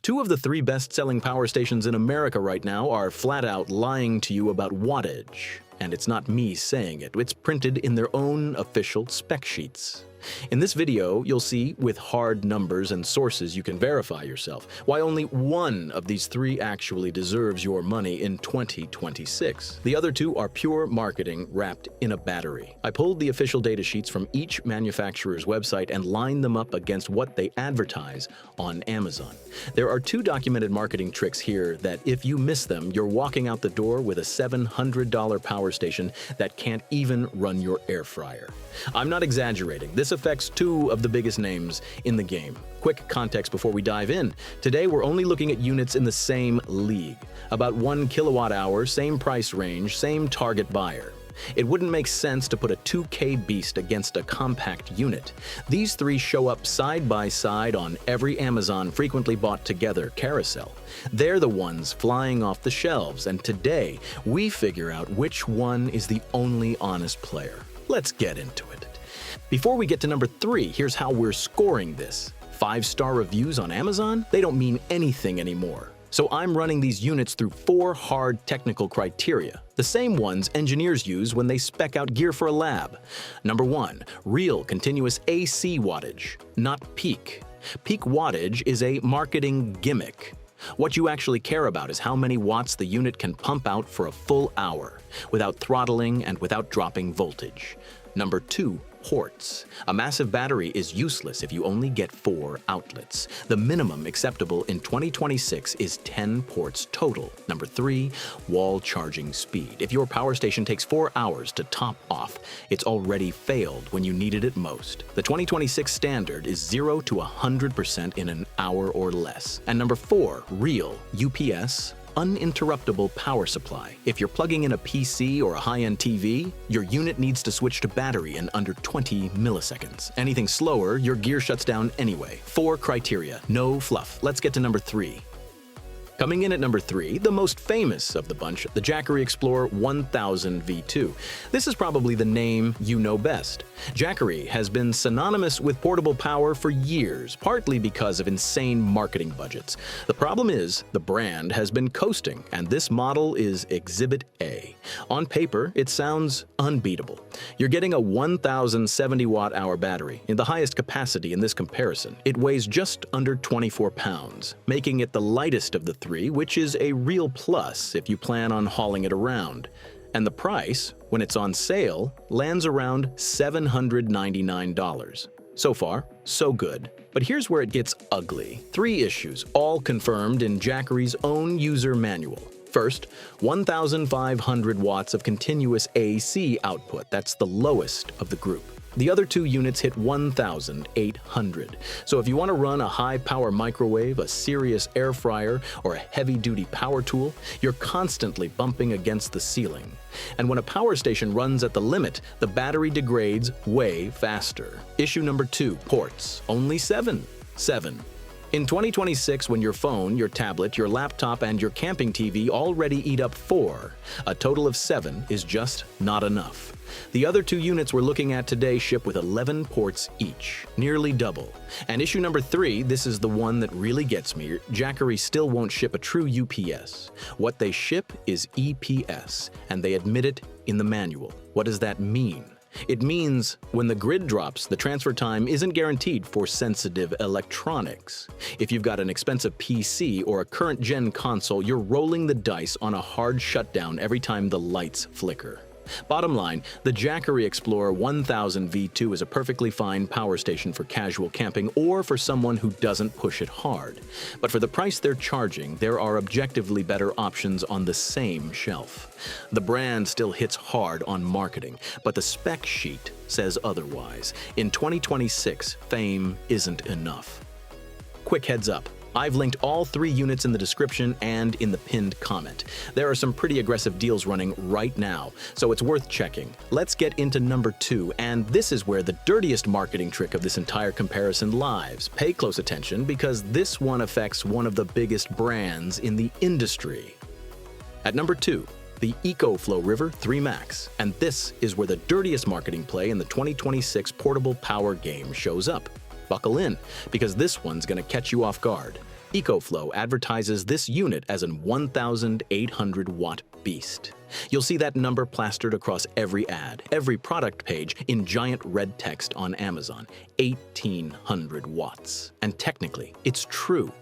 Two of the three best-selling power stations in America right now are flat out lying to you about wattage. And it's not me saying it, it's printed in their own official spec sheets. In this video, you'll see, with hard numbers and sources you can verify yourself, why only one of these three actually deserves your money in 2026. The other two are pure marketing wrapped in a battery. I pulled the official data sheets from each manufacturer's website and lined them up against what they advertise on Amazon. There are two documented marketing tricks here that, if you miss them, you're walking out the door with a $700 power station that can't even run your air fryer. I'm not exaggerating. This affects two of the biggest names in the game. Quick context before we dive in. Today, we're only looking at units in the same league. About 1 kilowatt hour, same price range, same target buyer. It wouldn't make sense to put a 2K beast against a compact unit. These three show up side by side on every Amazon frequently bought together carousel. They're the ones flying off the shelves, and today we figure out which one is the only honest player. Let's get into it. Before we get to number 3, here's how we're scoring this. 5-star reviews on Amazon? They don't mean anything anymore. So I'm running these units through 4 hard technical criteria, the same ones engineers use when they spec out gear for a lab. Number 1, real continuous AC wattage, not peak. Peak wattage is a marketing gimmick. What you actually care about is how many watts the unit can pump out for a full hour, without throttling and without dropping voltage. Number 2, ports. A massive battery is useless if you only get 4 outlets. The minimum acceptable in 2026 is 10 ports total. Number 3, wall charging speed. If your power station takes 4 hours to top off, it's already failed when you needed it most. The 2026 standard is 0 to 100% in an hour or less. And number 4, real UPS. Uninterruptible power supply. If you're plugging in a PC or a high-end TV, your unit needs to switch to battery in under 20 milliseconds. Anything slower, your gear shuts down anyway. 4 criteria, no fluff. Let's get to number 3. Coming in at number 3, the most famous of the bunch, the Jackery Explorer 1000 V2. This is probably the name you know best. Jackery has been synonymous with portable power for years, partly because of insane marketing budgets. The problem is, the brand has been coasting, and this model is Exhibit A. On paper, it sounds unbeatable. You're getting a 1070 watt-hour battery, in the highest capacity in this comparison. It weighs just under 24 pounds, making it the lightest of the 3, which is a real plus if you plan on hauling it around. And the price, when it's on sale, lands around $799. So far, so good. But here's where it gets ugly. 3 issues, all confirmed in Jackery's own user manual. First, 1,500 watts of continuous AC output. That's the lowest of the group. The other 2 units hit 1,800. So if you want to run a high-power microwave, a serious air fryer, or a heavy-duty power tool, you're constantly bumping against the ceiling. And when a power station runs at the limit, the battery degrades way faster. Issue number 2, ports. Only 7. In 2026, when your phone, your tablet, your laptop, and your camping TV already eat up 4, a total of 7 is just not enough. The other 2 units we're looking at today ship with 11 ports each, nearly double. And issue number 3, this is the one that really gets me. Jackery still won't ship a true UPS. What they ship is EPS, and they admit it in the manual. What does that mean? It means when the grid drops, the transfer time isn't guaranteed for sensitive electronics. If you've got an expensive PC or a current-gen console, you're rolling the dice on a hard shutdown every time the lights flicker. Bottom line, the Jackery Explorer 1000 V2 is a perfectly fine power station for casual camping or for someone who doesn't push it hard. But for the price they're charging, there are objectively better options on the same shelf. The brand still hits hard on marketing, but the spec sheet says otherwise. In 2026, fame isn't enough. Quick heads up. I've linked all 3 units in the description and in the pinned comment. There are some pretty aggressive deals running right now, so it's worth checking. Let's get into number 2, and this is where the dirtiest marketing trick of this entire comparison lies. Pay close attention because this one affects one of the biggest brands in the industry. At number 2, the EcoFlow River 3 Max, and this is where the dirtiest marketing play in the 2026 portable power game shows up. Buckle in, because this one's gonna catch you off guard. EcoFlow advertises this unit as an 1,800-watt beast. You'll see that number plastered across every ad, every product page in giant red text on Amazon. 1,800 watts. And technically, it's true.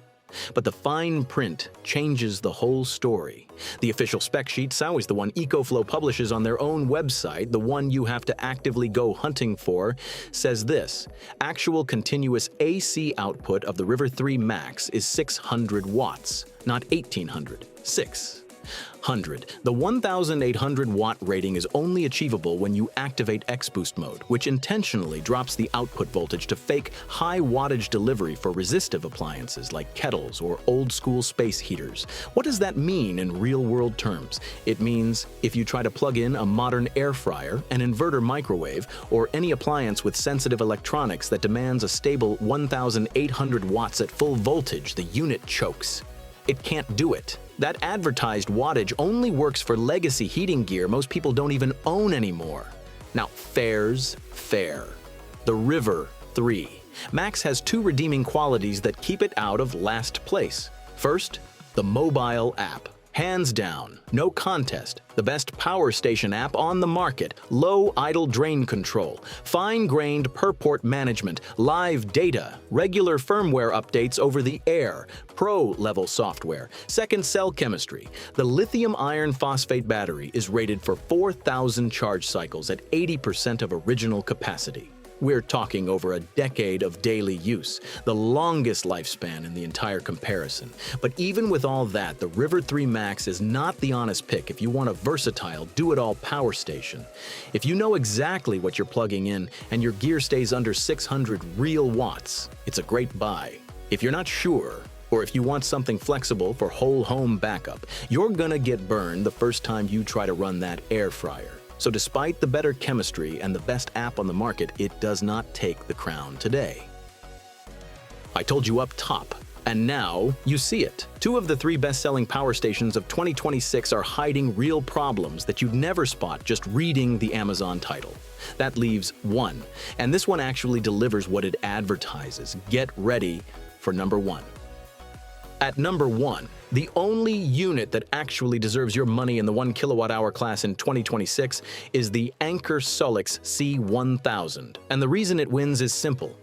But the fine print changes the whole story. The official spec sheet, always the one EcoFlow publishes on their own website, the one you have to actively go hunting for, says this: actual continuous AC output of the River 3 Max is 600 watts, not 1,800, 600. The 1,800 watt rating is only achievable when you activate X-Boost mode, which intentionally drops the output voltage to fake high wattage delivery for resistive appliances like kettles or old-school space heaters. What does that mean in real-world terms? It means if you try to plug in a modern air fryer, an inverter microwave, or any appliance with sensitive electronics that demands a stable 1,800 watts at full voltage, the unit chokes. It can't do it. That advertised wattage only works for legacy heating gear most people don't even own anymore. Now, fair's fair. The River 3 Max has two redeeming qualities that keep it out of last place. First, the mobile app. Hands down, no contest, the best power station app on the market, low idle drain control, fine-grained per-port management, live data, regular firmware updates over the air, pro-level software, second cell chemistry. The lithium iron phosphate battery is rated for 4,000 charge cycles at 80% of original capacity. We're talking over a decade of daily use, the longest lifespan in the entire comparison. But even with all that, the River 3 Max is not the honest pick if you want a versatile, do-it-all power station. If you know exactly what you're plugging in and your gear stays under 600 real watts, it's a great buy. If you're not sure, or if you want something flexible for whole home backup, you're gonna get burned the first time you try to run that air fryer. So despite the better chemistry and the best app on the market, it does not take the crown today. I told you up top, and now you see it. Two of the three best-selling power stations of 2026 are hiding real problems that you'd never spot just reading the Amazon title. That leaves one, and this one actually delivers what it advertises. Get ready for number one. At number one, the only unit that actually deserves your money in the 1 kilowatt-hour class in 2026 is the Anker SOLIX C1000. And the reason it wins is simple.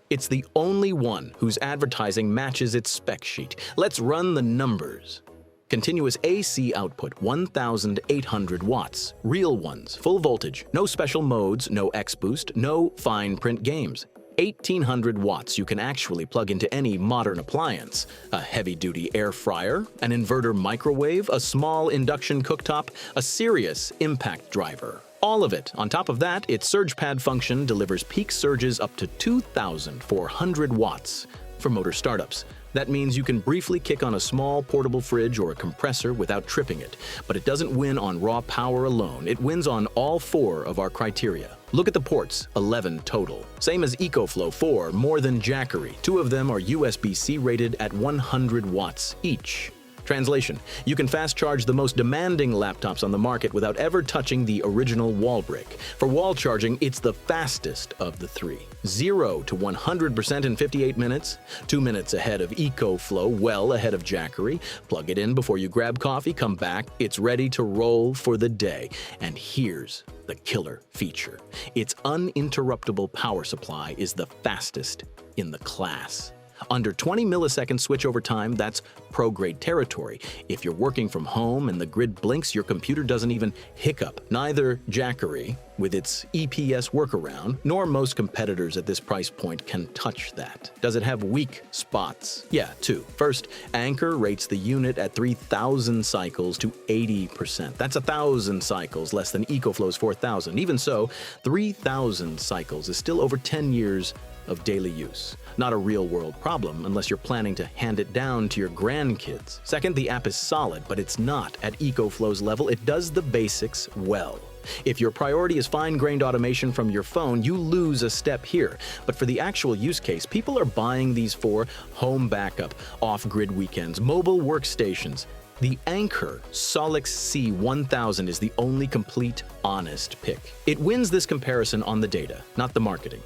It's the only one whose advertising matches its spec sheet. Let's run the numbers. Continuous AC output, 1,800 watts. Real ones, full voltage, no special modes, no X-Boost, no fine print games. 1,800 watts you can actually plug into any modern appliance. A heavy-duty air fryer, an inverter microwave, a small induction cooktop, a serious impact driver. All of it. On top of that, its surge pad function delivers peak surges up to 2,400 watts for motor startups. That means you can briefly kick on a small portable fridge or a compressor without tripping it. But it doesn't win on raw power alone. It wins on all four of our criteria. Look at the ports, 11 total. Same as EcoFlow 4, more than Jackery. Two of them are USB-C rated at 100 watts each. Translation: you can fast charge the most demanding laptops on the market without ever touching the original wall brick. For wall charging, it's the fastest of the three. 0 to 100% in 58 minutes, 2 minutes ahead of EcoFlow, well ahead of Jackery. Plug it in before you grab coffee, come back, it's ready to roll for the day. And here's the killer feature. Its uninterruptible power supply is the fastest in the class. Under 20 millisecond switchover time, that's pro-grade territory. If you're working from home and the grid blinks, your computer doesn't even hiccup. Neither Jackery, with its EPS workaround, nor most competitors at this price point can touch that. Does it have weak spots? Yeah, two. First, Anker rates the unit at 3,000 cycles to 80%. That's 1,000 cycles less than EcoFlow's 4,000. Even so, 3,000 cycles is still over 10 years of daily use. Not a real-world problem unless you're planning to hand it down to your grandkids. Second, the app is solid, but it's not at EcoFlow's level. It does the basics well. If your priority is fine-grained automation from your phone, you lose a step here. But for the actual use case, people are buying these for home backup, off-grid weekends, mobile workstations. The Anker SOLIX C1000 is the only complete, honest pick. It wins this comparison on the data, not the marketing.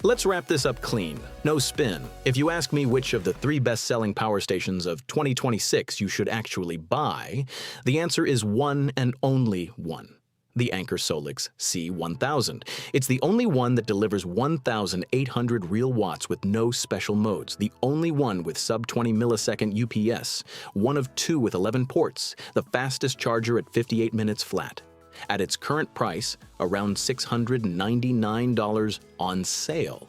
Let's wrap this up clean. No spin. If you ask me which of the 3 best-selling power stations of 2026 you should actually buy, the answer is one and only one. The Anker SOLIX C1000. It's the only one that delivers 1,800 real watts with no special modes, the only one with sub-20 millisecond UPS, one of 2 with 11 ports, the fastest charger at 58 minutes flat. At its current price, around $699 on sale.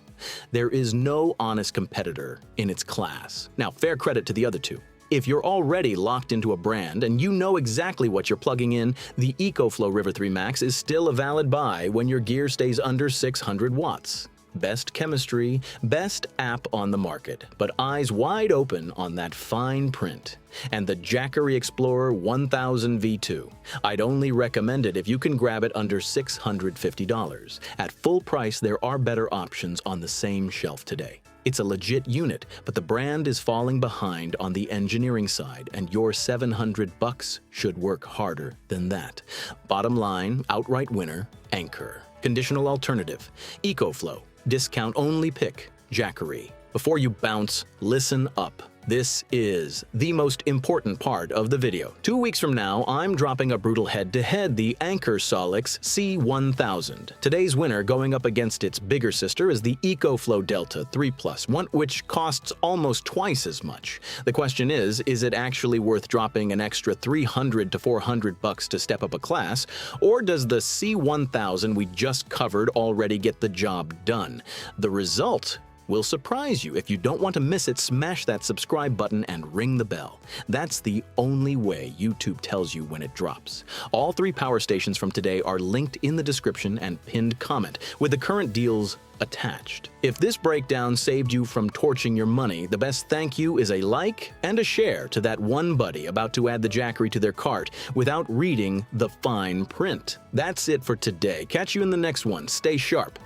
There is no honest competitor in its class. Now, fair credit to the other 2. If you're already locked into a brand and you know exactly what you're plugging in, the EcoFlow River 3 Max is still a valid buy when your gear stays under 600 watts. Best chemistry, best app on the market, but eyes wide open on that fine print. And the Jackery Explorer 1000 V2. I'd only recommend it if you can grab it under $650. At full price, there are better options on the same shelf today. It's a legit unit, but the brand is falling behind on the engineering side, and your $700 should work harder than that. Bottom line, outright winner, Anker. Conditional alternative, EcoFlow. Discount only pick, Jackery. Before you bounce, listen up. This is the most important part of the video. 2 weeks from now, I'm dropping a brutal head-to-head, the Anker SOLIX C1000. Today's winner going up against its bigger sister is the EcoFlow Delta 3+, one which costs almost twice as much. The question is it actually worth dropping an extra $300 to $400 to step up a class, or does the C1000 we just covered already get the job done? The result will surprise you. If you don't want to miss it, smash that subscribe button and ring the bell. That's the only way YouTube tells you when it drops. All 3 power stations from today are linked in the description and pinned comment, with the current deals attached. If this breakdown saved you from torching your money, the best thank you is a like and a share to that one buddy about to add the Jackery to their cart without reading the fine print. That's it for today. Catch you in the next one. Stay sharp.